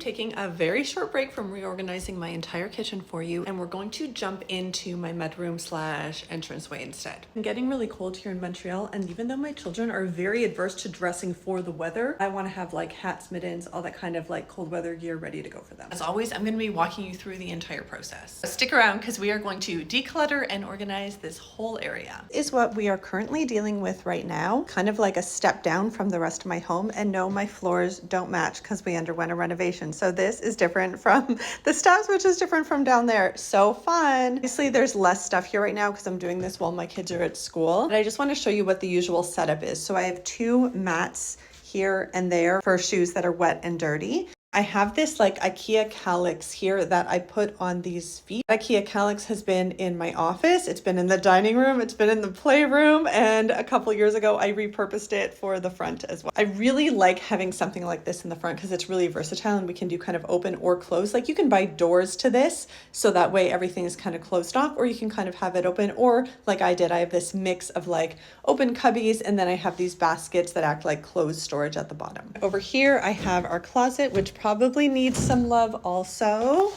taking a very short break from reorganizing my entire kitchen for you, and we're going to jump into my mudroom / entranceway instead. I'm getting really cold here in Montreal, and even though my children are very adverse to dressing for the weather, I want to have like hats, mittens, all that kind of like cold weather gear ready to go for them. As always, I'm going to be walking you through the entire process. So stick around because we are going to declutter and organize this whole area. Is what we are currently dealing with right now, kind of like a step down from the rest of my home. And no, my floors don't match because we underwent a renovation. So this is different from the steps, which is different from down there. So fun. Obviously there's less stuff here right now because I'm doing this while my kids are at school. But I just want to show you what the usual setup is. So I have 2 mats here and there for shoes that are wet and dirty. I have this like IKEA calyx here that I put on these feet. IKEA calyx has been in my office. It's been in the dining room. It's been in the playroom. And a couple years ago, I repurposed it for the front as well. I really like having something like this in the front because it's really versatile and we can do kind of open or close. Like you can buy doors to this. So that way everything is kind of closed off, or you can kind of have it open, or like I did, I have this mix of like open cubbies. And then I have these baskets that act like closed storage at the bottom. Over here, I have our closet, which probably needs some love also.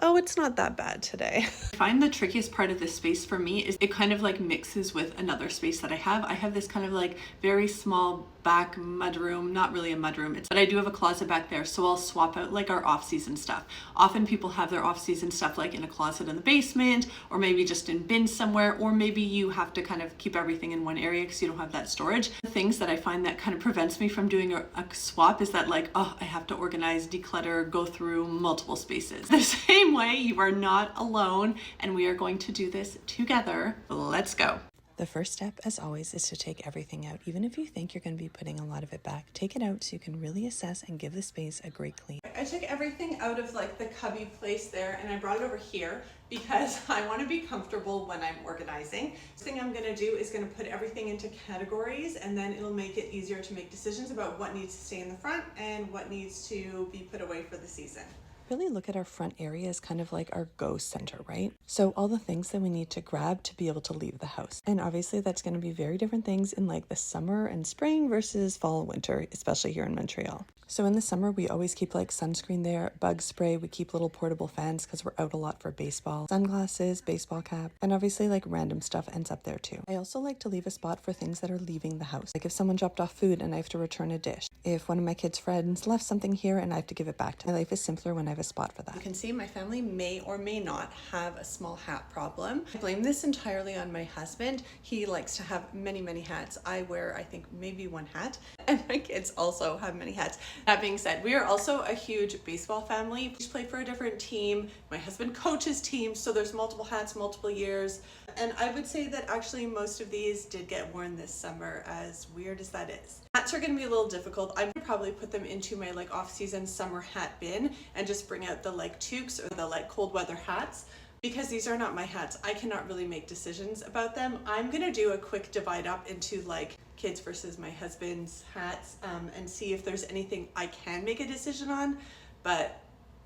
Oh, it's not that bad today. I find the trickiest part of this space for me is it kind of like mixes with another space that I have. I have this kind of like very small back mudroom, not really a mudroom, but I do have a closet back there. So I'll swap out like our off-season stuff. Often people have their off-season stuff like in a closet in the basement, or maybe just in bins somewhere, or maybe you have to kind of keep everything in one area because you don't have that storage. The things that I find that kind of prevents me from doing a swap is that like, oh, I have to organize, declutter, go through multiple spaces. The same way, you are not alone, and we are going to do this together. Let's go. The first step, as always, is to take everything out. Even if you think you're going to be putting a lot of it back, take it out so you can really assess and give the space a great clean. I took everything out of like the cubby place there and I brought it over here because I want to be comfortable when I'm organizing. The thing I'm going to do is going to put everything into categories, and then it'll make it easier to make decisions about what needs to stay in the front and what needs to be put away for the season. Really look at our front area as kind of like our go center, right? So all the things that we need to grab to be able to leave the house. And obviously that's going to be very different things in like the summer and spring versus fall and winter, especially here in Montreal. So in the summer, we always keep like sunscreen there, bug spray. We keep little portable fans because we're out a lot for baseball, sunglasses, baseball cap, and obviously like random stuff ends up there too. I also like to leave a spot for things that are leaving the house. Like if someone dropped off food and I have to return a dish. If one of my kids' friends left something here and I have to give it back to them. My life is simpler when I have a spot for that. You can see my family may or may not have a small hat problem. I blame this entirely on my husband. He likes to have many, many hats. I wear, I think, maybe 1 hat, and my kids also have many hats. That being said, we are also a huge baseball family. We each play for a different team. My husband coaches teams, so there's multiple hats, multiple years. And I would say that actually most of these did get worn this summer, as weird as that is. Hats are going to be a little difficult. I'm going to probably put them into my like off-season summer hat bin and just bring out the like toques or the like cold weather hats, because these are not my hats. I cannot really make decisions about them. I'm going to do a quick divide up into like kids versus my husband's hats and see if there's anything I can make a decision on, but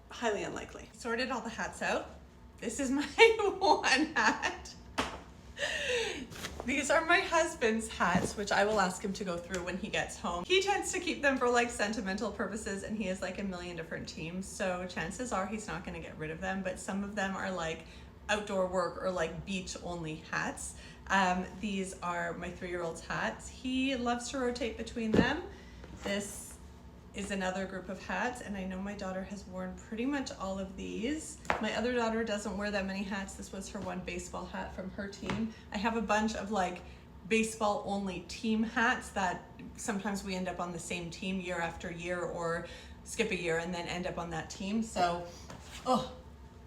highly unlikely. Sorted all the hats out. This is my 1 hat. These are my husband's hats, which I will ask him to go through when he gets home. He tends to keep them for like sentimental purposes, and he has like a million different teams, so chances are he's not going to get rid of them, but some of them are like outdoor work or like beach only hats. These are my 3-year-old's hats. He loves to rotate between them. This is another group of hats, and I know my daughter has worn pretty much all of these. My other daughter doesn't wear that many hats. This was her 1 baseball hat from her team. I have a bunch of like baseball only team hats that sometimes we end up on the same team year after year, or skip a year and then end up on that team. So, oh,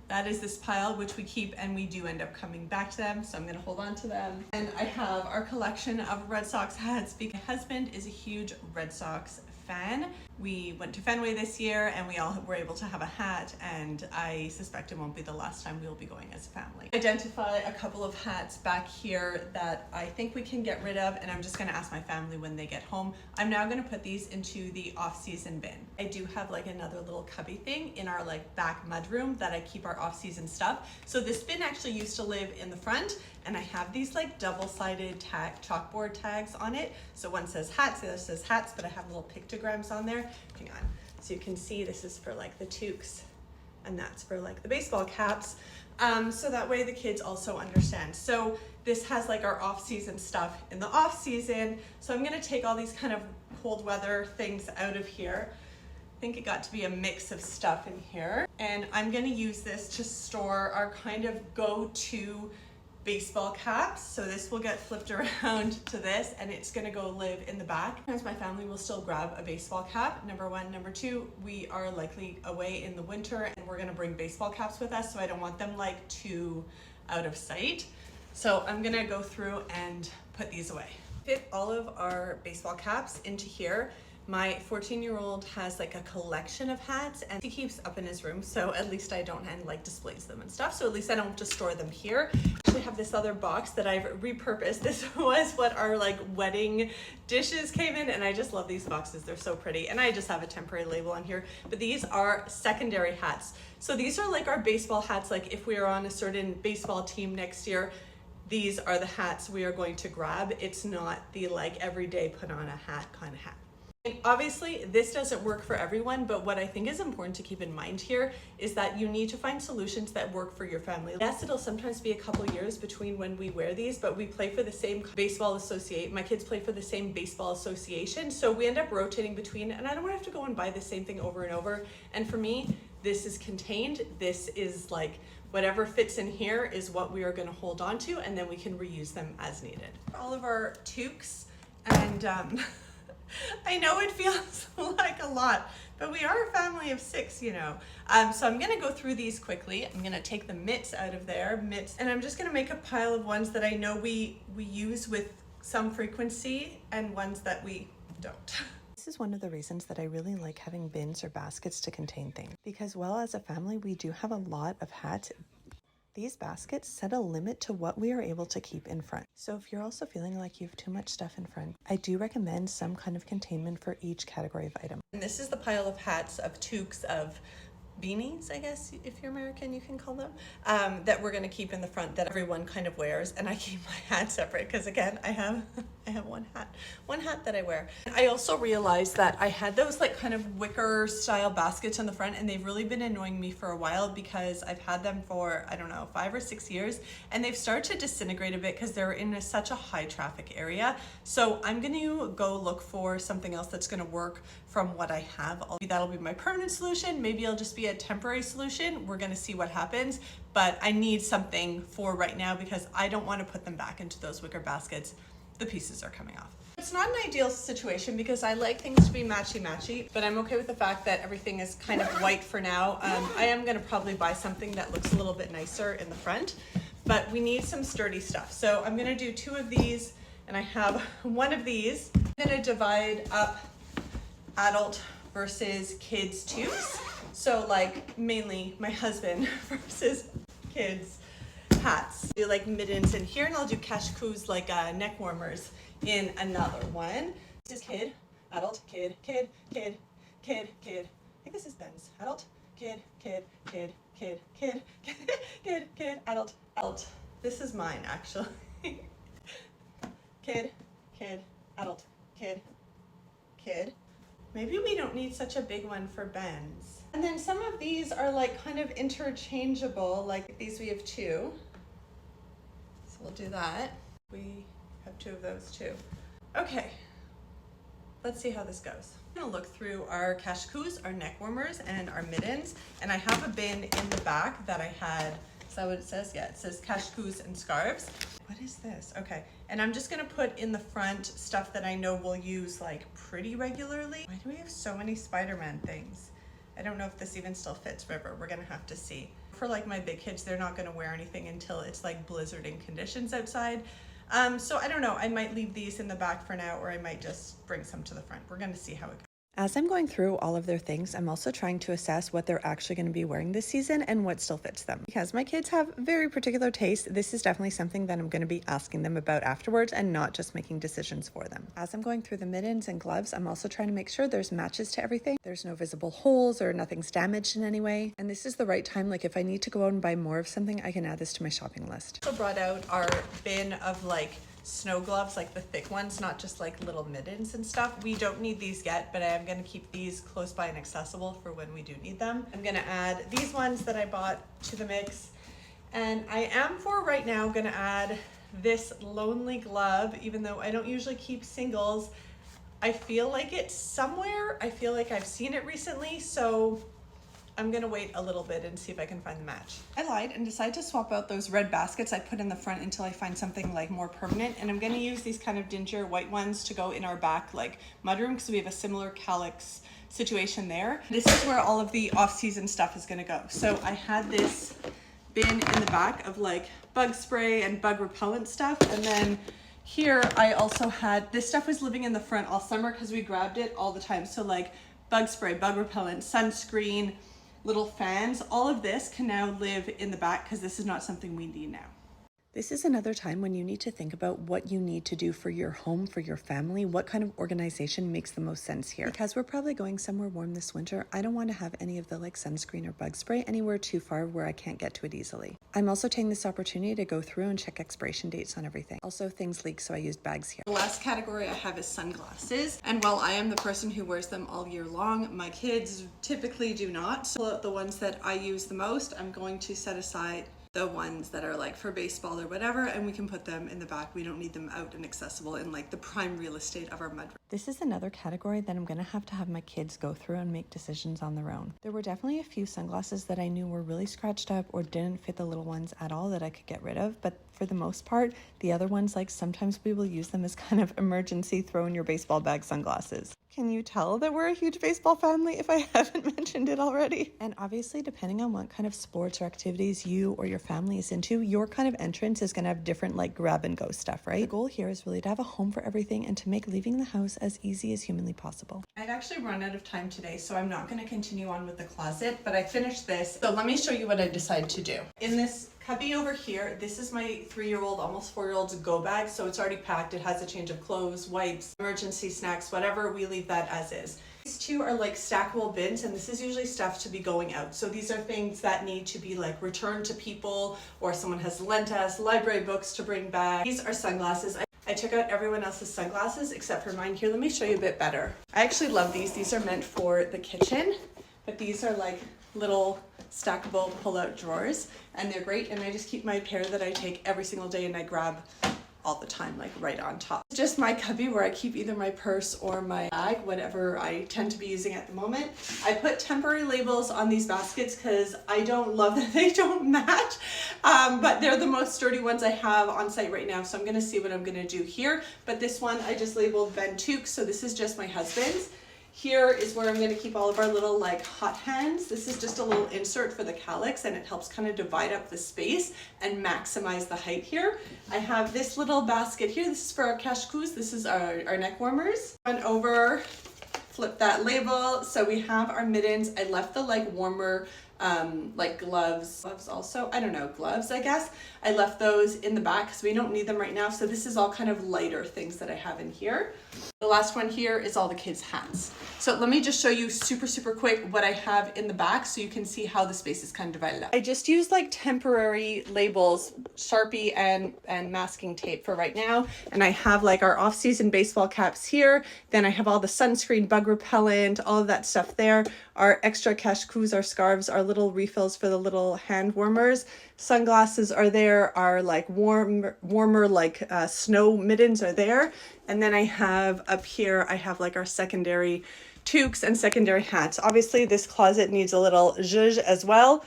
that is this pile, which we keep, and we do end up coming back to them, so I'm going to hold on to them. And I have our collection of Red Sox hats because my husband is a huge Red Sox fan. We went to Fenway this year and we all were able to have a hat, and I suspect it won't be the last time we'll be going as a family. Identify a couple of hats back here that I think we can get rid of, and I'm just going to ask my family when they get home. I'm now going to put these into the off-season bin. I do have like another little cubby thing in our like back mudroom that I keep our off-season stuff. So this bin actually used to live in the front, and I have these like double-sided chalkboard tags on it. So one says hats, the other says hats, but I have little pictograms on there. Hang on. So you can see this is for like the toques and that's for like the baseball caps. So that way the kids also understand. So this has like our off-season stuff in the off-season. So I'm gonna take all these kind of cold weather things out of here. I think it got to be a mix of stuff in here. And I'm gonna use this to store our kind of go-to baseball caps. So this will get flipped around to this and it's gonna go live in the back. Sometimes my family will still grab a baseball cap, number one. Number two, we are likely away in the winter and we're gonna bring baseball caps with us, so I don't want them like too out of sight. So I'm gonna go through and put these away. Fit all of our baseball caps into here. My 14-year-old has like a collection of hats and he keeps up in his room, so at least I don't, and like displays them and stuff, so at least I don't just store them here. I actually have this other box that I've repurposed. This was what our like wedding dishes came in, and I just love these boxes. They're so pretty, and I just have a temporary label on here, but these are secondary hats. So these are like our baseball hats. Like if we are on a certain baseball team next year, these are the hats we are going to grab. It's not the like everyday put on a hat kind of hat. And obviously this doesn't work for everyone, but what I think is important to keep in mind here is that you need to find solutions that work for your family. Yes, it'll sometimes be a couple years between when we wear these, but we play for the same baseball association. My kids play for the same baseball association, so we end up rotating between, and I don't want to have to go and buy the same thing over and over. And for me, this is contained. This is like whatever fits in here is what we are going to hold on to, and then we can reuse them as needed. All of our toques, and I know it feels like a lot, but we are a family of 6, you know. So I'm gonna go through these quickly. I'm gonna take the mitts out of there, and I'm just gonna make a pile of ones that I know we use with some frequency and ones that we don't. This is one of the reasons that I really like having bins or baskets to contain things, because well, as a family, we do have a lot of hats. These baskets set a limit to what we are able to keep in front. So if you're also feeling like you have too much stuff in front, I do recommend some kind of containment for each category of item. And this is the pile of hats, of toques, of beanies, I guess, if you're American, you can call them, that we're going to keep in the front that everyone kind of wears. And I keep my hat separate because, again, I have one hat that I wear. I also realized that I had those like kind of wicker style baskets on the front, and they've really been annoying me for a while because I've had them for, I don't know, 5 or 6 years, and they've started to disintegrate a bit because they're in such a high traffic area. So I'm going to go look for something else that's going to work from what I have. That'll be my permanent solution. Maybe it'll just be a temporary solution. We're going to see what happens, but I need something for right now because I don't want to put them back into those wicker baskets. The pieces are coming off. It's not an ideal situation because I like things to be matchy-matchy, but I'm okay with the fact that everything is kind of white for now. I am going to probably buy something that looks a little bit nicer in the front, but we need some sturdy stuff. So I'm going to do 2 of these, and I have one of these. I'm going to divide up adult versus kids toques. So like mainly my husband versus kids hats. Do like mittens in here, and I'll do cachecos like neck warmers in another one. This is kid, adult, kid, kid, kid, kid, kid. I think this is Ben's. Adult, kid, kid, kid, kid, kid, kid, kid, kid, adult, adult. This is mine actually. Kid, kid, adult, kid, kid. Maybe we don't need such a big one for Ben's. And then some of these are like kind of interchangeable, like these we have 2. So we'll do that. We have 2 of those too. Okay, let's see how this goes. I'm gonna look through our cachecos, our neck warmers, and our mittens. And I have a bin in the back that I had. Is that what it says? Yeah, it says cachecos and scarves. What is this? Okay, and I'm just gonna put in the front stuff that I know we'll use like pretty regularly. Why do we have so many Spider-Man things? I don't know if this even still fits River. We're gonna have to see. For like my big kids, they're not gonna wear anything until it's like blizzarding conditions outside. So I don't know, I might leave these in the back for now, or I might just bring some to the front. We're gonna see how it goes. As I'm going through all of their things, I'm also trying to assess what they're actually going to be wearing this season and what still fits them. Because my kids have very particular taste, this is definitely something that I'm going to be asking them about afterwards and not just making decisions for them. As I'm going through the mittens and gloves, I'm also trying to make sure there's matches to everything. There's no visible holes or nothing's damaged in any way. And this is the right time, like if I need to go out and buy more of something, I can add this to my shopping list. I also brought out our bin of like snow gloves, like the thick ones, not just like little mittens and stuff. We don't need these yet, but I am gonna keep these close by and accessible for when we do need them. I'm gonna add these ones that I bought to the mix. And I am for right now gonna add this lonely glove, even though I don't usually keep singles. I feel like it's somewhere. I feel like I've seen it recently, so I'm gonna wait a little bit and see if I can find the match. I lied and decided to swap out those red baskets I put in the front until I find something like more permanent. And I'm gonna use these kind of dingy white ones to go in our back like mudroom, because we have a similar calyx situation there. This is where all of the off-season stuff is gonna go. So I had this bin in the back of like bug spray and bug repellent stuff, and then here I also had, this stuff was living in the front all summer because we grabbed it all the time. So like bug spray, bug repellent, sunscreen, little fans, all of this can now live in the back because this is not something we need now. This is another time when you need to think about what you need to do for your home, for your family, what kind of organization makes the most sense here. Because we're probably going somewhere warm this winter, I don't want to have any of the like sunscreen or bug spray anywhere too far where I can't get to it easily. I'm also taking this opportunity to go through and check expiration dates on everything. Also, things leak, so I used bags here. The last category I have is sunglasses. And while I am the person who wears them all year long, my kids typically do not. So the ones that I use the most, I'm going to set aside the ones that are like for baseball or whatever, and we can put them in the back. We don't need them out and accessible in like the prime real estate of our mudroom. This is another category that I'm gonna have my kids go through and make decisions on their own. There were definitely a few sunglasses that I knew were really scratched up or didn't fit the little ones at all that I could get rid of, but for the most part, the other ones, like sometimes we will use them as kind of emergency throw in your baseball bag sunglasses. Can you tell that we're a huge baseball family if I haven't mentioned it already? And obviously, depending on what kind of sports or activities you or your family is into, your kind of entrance is going to have different like grab and go stuff, right? The goal here is really to have a home for everything and to make leaving the house as easy as humanly possible. I've actually run out of time today, so I'm not going to continue on with the closet, but I finished this. So let me show you what I decided to do. In this cubby over here, this is my 3-year-old, almost 4-year-old's go bag, so it's already packed. It has a change of clothes, wipes, emergency snacks, whatever. We leave that as is. These two are like stackable bins, and this is usually stuff to be going out. So these are things that need to be like returned to people, or someone has lent us, library books to bring back. These are sunglasses. I took out everyone else's sunglasses except for mine. Here, let me show you a bit better. I actually love these. These are meant for the kitchen, but these are like little stackable pull-out drawers, and they're great. And I just keep my pair that I take every single day and I grab all the time, like right on top. It's just my cubby where I keep either my purse or my bag, whatever I tend to be using at the moment. I put temporary labels on these baskets because I don't love that they don't match, but they're the most sturdy ones I have on site right now. So I'm gonna see what I'm gonna do here. But this one I just labeled Ben Took, so this is just my husband's. Here is where I'm going to keep all of our little like hot hands. This is just a little insert for the calyx, and it helps kind of divide up the space and maximize the height here. I have this little basket here. This is for our cache-coups. This is our neck warmers. Run over, flip that label. So we have our mittens. I left the like warmer like gloves also, I don't know, gloves I guess. I left those in the back because we don't need them right now. So this is all kind of lighter things that I have in here. The last one here is all the kids' hats. So let me just show you super quick what I have in the back so you can see how the space is kind of divided up. I just used like temporary labels, Sharpie and masking tape for right now. And I have like our off-season baseball caps here. Then I have all the sunscreen, bug repellent, all of that stuff there. Our extra cache-coups, our scarves, our little refills for the little hand warmers. Sunglasses are there. Our like warmer like snow mittens are there. And then I have up here, I have like our secondary toques and secondary hats. Obviously this closet needs a little zhuzh as well,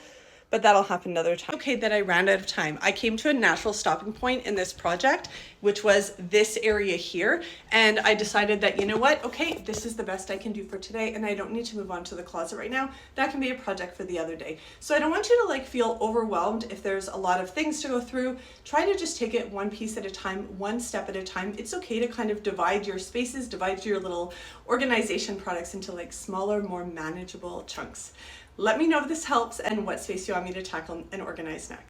but that'll happen another time. Okay, that I ran out of time. I came to a natural stopping point in this project, which was this area here. And I decided that, you know what? Okay, this is the best I can do for today. And I don't need to move on to the closet right now. That can be a project for the other day. So I don't want you to like feel overwhelmed if there's a lot of things to go through. Try to just take it one piece at a time, one step at a time. It's okay to kind of divide your spaces, divide your little organization products into like smaller, more manageable chunks. Let me know if this helps and what space you want me to tackle and organize next.